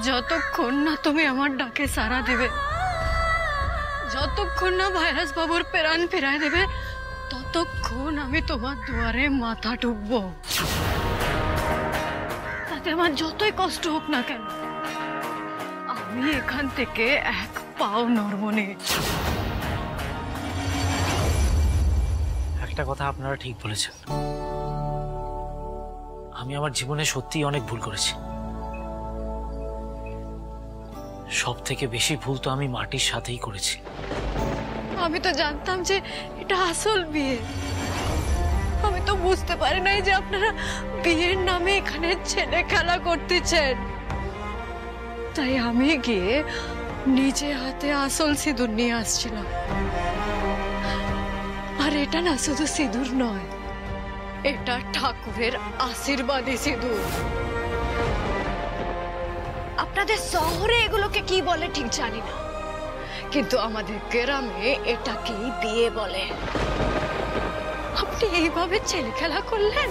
যতক্ষণ না তুমি আমার ডাকে সাড়া দেবে, যতক্ষণ না ভাইরাস বাবুর প্রাণ ফিরায় দেবে, ততক্ষণ আমি তোমার দুয়ারে মাথা ঠুকবো। তাতে আমার যতই কষ্ট হোক না কেন, আমি এখান থেকে এক পাও নড়ব না। একটা কথা আপনারা ঠিক বলেছেন, আমি আমার জীবনে সত্যিই অনেক ভুল করেছি। সব থেকে বেশি ভুল তো আমি মাটির সাথেই করেছি। আমি তো জানতাম যে এটা আসল বিয়ে, আমি তো বুঝতে পারি নাই যে আপনারা বিয়ের নামে এখানে ছেলে খেলা করতেছেন। তাই আমি গিয়ে নিজে হাতে আসল সিঁদুর নিয়ে আসছিলাম। আর এটা না শুধু সিঁদুর নয়, এটা ঠাকুরের আশীর্বাদী সিঁদুর। আপনাদের শহরে এগুলোকে কি বলে ঠিক জানি না, কিন্তু আমাদের গ্রামে এটাকেই বিয়ে বলে। আপনি এইভাবে ছেলে খেলা করলেন।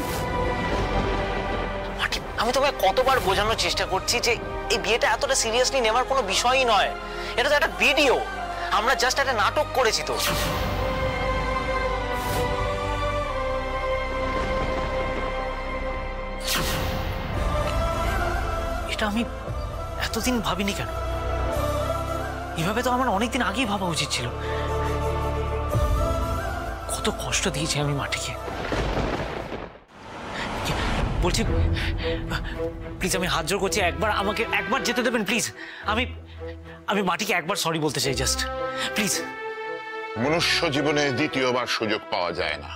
আমি তোমায় কতবার বোঝানোর চেষ্টা করছি যে এই বিয়েটা এতটা সিরিয়াসলি নেওয়ার কোনো বিষয়ই নয়। এটা তো একটা ভিডিও, আমরা জাস্ট একটা নাটক করেছি। তো এটা আমি এতদিন ভাবিনি কেন? এভাবে তো আমার অনেকদিন আগেই ভাবা উচিত ছিল। কত কষ্ট দিয়েছি আমি মাটিকে। বলছি প্লিজ, আমি হাত জোড় করছি, আমাকে একবার যেতে দেবেন প্লিজ। আমি মাটিকে একবার সরি বলতে চাই, জাস্ট প্লিজ। মনুষ্য জীবনে দ্বিতীয়বার সুযোগ পাওয়া যায় না,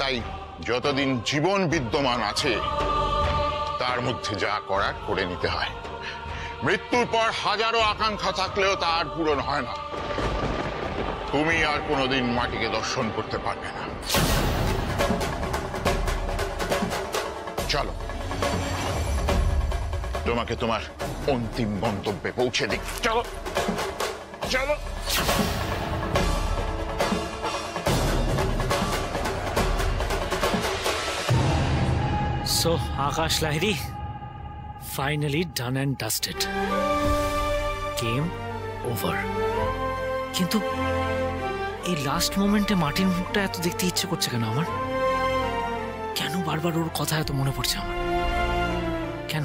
তাই যতদিন জীবন বিদ্যমান আছে তার মধ্যে যা করার করে নিতে হয়। মৃত্যুর পর হাজারো আকাঙ্ক্ষা থাকলেও তার পূরণ হয় না। তুমি আর কোনোদিন মাটিকে দর্শন করতে পারবে না। চলো, তোমাকে তোমার অন্তিম গন্তব্যে পৌঁছে দিই। চলো চলো। So, Akash Lahiri, finally done and dusted. Game over. কিন্তু এই লাস্ট মোমেন্টে মাটির মুখটা এত দেখতে ইচ্ছে করছে কেন আমার? কেন বারবার ওর কথা এত মনে পড়ছে আমার? কেন?